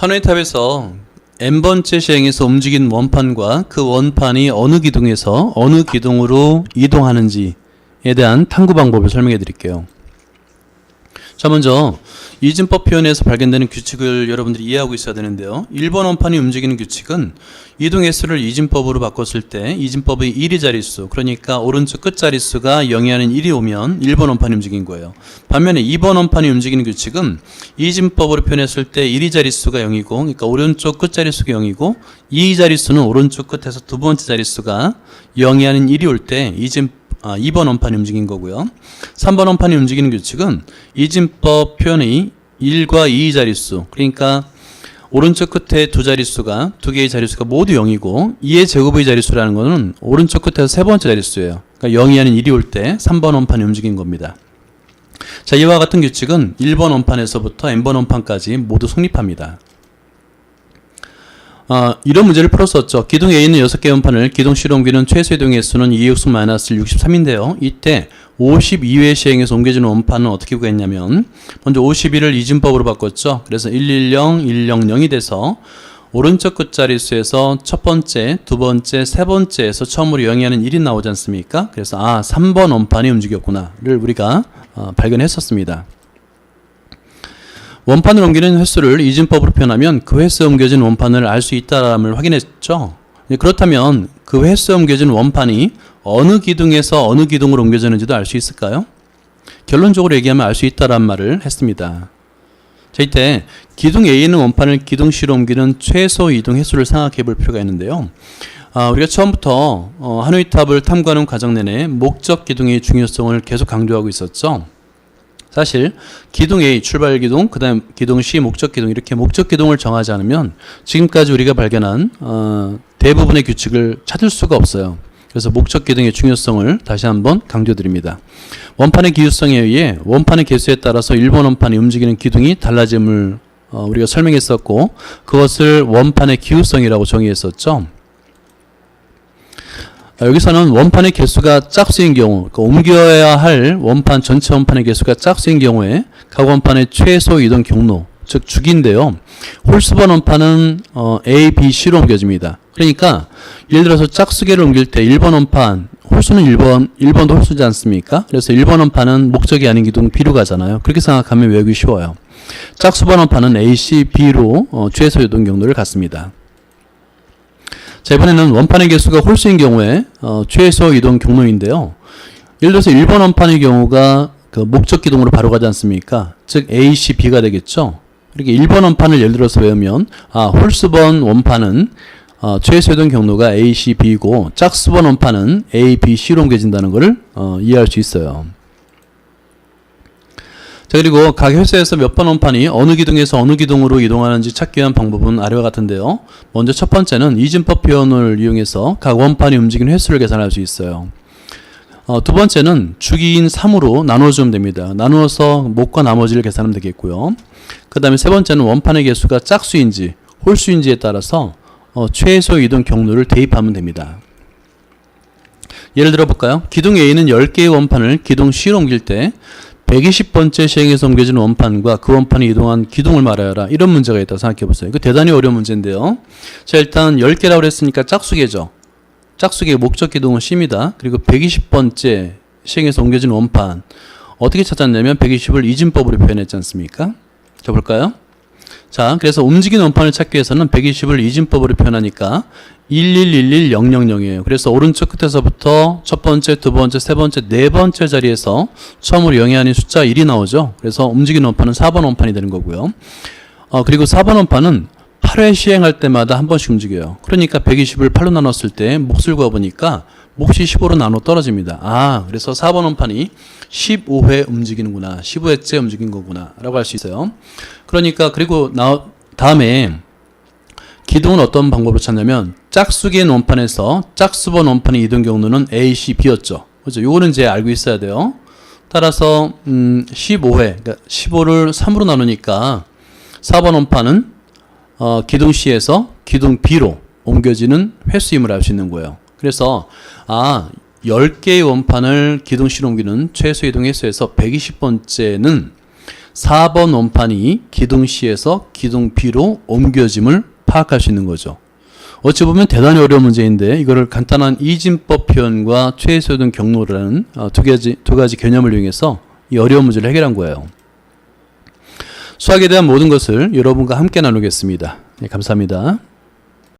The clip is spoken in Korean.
하노이 탑에서 n번째 시행에서 움직인 원판과 그 원판이 어느 기둥에서 어느 기둥으로 이동하는지에 대한 탐구 방법을 설명해 드릴게요. 자, 먼저 이진법 표현에서 발견되는 규칙을 여러분들이 이해하고 있어야 되는데요. 1번 원판이 움직이는 규칙은 이동 횟수를 이진법으로 바꿨을 때 이진법의 1위 자릿수, 그러니까 오른쪽 끝 자릿수가 영위하는 1이 오면 1번 원판이 움직인 거예요. 반면에 2번 원판이 움직이는 규칙은 이진법으로 표현했을 때 1위 자릿수가 0이고, 그러니까 오른쪽 끝 자릿수가 0이고 2위 자릿수는 오른쪽 끝에서 두 번째 자릿수가 영위하는 1이 올 때 2번 원판이 움직인 거고요. 3번 원판이 움직이는 규칙은 이진법 표현의 1과 2의 자릿수, 그러니까 오른쪽 끝에 두 자릿수가, 두 개의 자릿수가 모두 0이고 2의 제곱의 자릿수라는 것은 오른쪽 끝에서 세 번째 자릿수예요. 그러니까 0이 아닌 1이 올 때 3번 원판이 움직인 겁니다. 자, 이와 같은 규칙은 1번 원판에서부터 n번 원판까지 모두 성립합니다. 이런 문제를 풀었었죠. 기둥 A는 6개 원판을 기둥 C로 옮기는 최소 이동 횟수는 2x 마이너스 63인데요. 이때 52회 시행해서 옮겨지는 원판은 어떻게 구했냐면, 먼저 51을 이진법으로 바꿨죠. 그래서 110, 100이 돼서 오른쪽 끝자릿수에서 첫 번째, 두 번째, 세 번째에서 처음으로 영위하는 1이 나오지 않습니까? 그래서 3번 원판이 움직였구나를 우리가 발견했었습니다. 원판을 옮기는 횟수를 이진법으로 표현하면 그 횟수에 옮겨진 원판을 알 수 있다함을 확인했죠. 그렇다면 그 횟수에 옮겨진 원판이 어느 기둥에서 어느 기둥으로 옮겨졌는지도 알 수 있을까요? 결론적으로 얘기하면 알 수 있다라는 말을 했습니다. 자, 이때 기둥 A에 있는 원판을 기둥 C로 옮기는 최소 이동 횟수를 생각해 볼 필요가 있는데요. 우리가 처음부터 하노이 탑을 탐구하는 과정 내내 목적 기둥의 중요성을 계속 강조하고 있었죠. 사실 기둥 A 출발 기둥, 그 다음 기둥 C 목적 기둥, 이렇게 목적 기둥을 정하지 않으면 지금까지 우리가 발견한 대부분의 규칙을 찾을 수가 없어요. 그래서 목적 기둥의 중요성을 다시 한번 강조드립니다. 원판의 기유성에 의해 원판의 개수에 따라서 1번 원판이 움직이는 기둥이 달라짐을 우리가 설명했었고, 그것을 원판의 기유성이라고 정의했었죠. 여기서는 원판의 개수가 짝수인 경우, 그러니까 옮겨야 할 원판 전체 원판의 개수가 짝수인 경우에 각 원판의 최소 이동 경로, 즉 주기인데요. 홀수번 원판은 A, B, C로 옮겨집니다. 그러니까 예를 들어서 짝수계를 옮길 때 1번 원판, 홀수는 1번도 홀수지 않습니까? 그래서 1번 원판은 목적이 아닌 기둥 B로 가잖아요. 그렇게 생각하면 외우기 쉬워요. 짝수번 원판은 A, C, B로 최소 이동 경로를 갖습니다. 자, 이번에는 원판의 개수가 홀수인 경우에 최소 이동 경로인데요. 예를 들어서 1번 원판의 경우가 그 목적 기둥으로 바로 가지 않습니까? 즉 A, C, B가 되겠죠. 이렇게 1번 원판을 예를 들어서 외우면 홀수번 원판은 최소 이동 경로가 A, C, B이고 짝수번 원판은 A, B, C로 옮겨진다는 것을 이해할 수 있어요. 자, 그리고 각 횟수에서 몇 번 원판이 어느 기둥에서 어느 기둥으로 이동하는지 찾기 위한 방법은 아래와 같은데요. 먼저 첫 번째는 이진법 표현을 이용해서 각 원판이 움직이는 횟수를 계산할 수 있어요. 두 번째는 주기인 3으로 나눠주면 됩니다. 나누어서 목과 나머지를 계산하면 되겠고요. 그 다음에 세 번째는 원판의 개수가 짝수인지 홀수인지에 따라서 최소 이동 경로를 대입하면 됩니다. 예를 들어 볼까요? 기둥 A는 10개의 원판을 기둥 C로 옮길 때 120번째 시행에서 옮겨진 원판과 그 원판이 이동한 기둥을 말하여라. 이런 문제가 있다고 생각해 보세요. 이거 대단히 어려운 문제인데요. 자, 일단 10개라고 했으니까 짝수계죠. 짝수계의 목적 기둥은 C입니다. 그리고 120번째 시행에서 옮겨진 원판 어떻게 찾았냐면 120을 이진법으로 표현했지 않습니까? 자, 볼까요? 자, 그래서 움직이는 원판을 찾기 위해서는 120을 이진법으로 표현하니까 1111000이에요. 그래서 오른쪽 끝에서부터 첫 번째, 두 번째, 세 번째, 네 번째 자리에서 처음으로 0이 아닌 숫자 1이 나오죠. 그래서 움직이는 원판은 4번 원판이 되는 거고요. 그리고 4번 원판은 8회 시행할 때마다 한 번씩 움직여요. 그러니까 120을 8로 나눴을 때 몫을 구해보니까 몫이 15로 나눠 떨어집니다. 그래서 4번 원판이 15회 움직이는구나, 15회째 움직인 거구나 라고 할 수 있어요. 그러니까 그리고 다음에 기둥은 어떤 방법으로 찾냐면 짝수계인 원판에서 짝수번 원판의 이동 경로는 A, C, B였죠. 그죠? 요거는 이제 알고 있어야 돼요. 따라서 15회, 그러니까 15를 3으로 나누니까 4번 원판은 기둥 C에서 기둥 B로 옮겨지는 횟수임을 알 수 있는 거예요. 그래서 10개의 원판을 기둥 C로 옮기는 최소 이동 횟수에서 120번째는 4번 원판이 기둥 C에서 기둥 B로 옮겨짐을 파악할 수 있는 거죠. 어찌 보면 대단히 어려운 문제인데 이거를 간단한 이진법 표현과 최소요동 경로라는 두 가지 개념을 이용해서 이 어려운 문제를 해결한 거예요. 수학에 대한 모든 것을 여러분과 함께 나누겠습니다. 네, 감사합니다.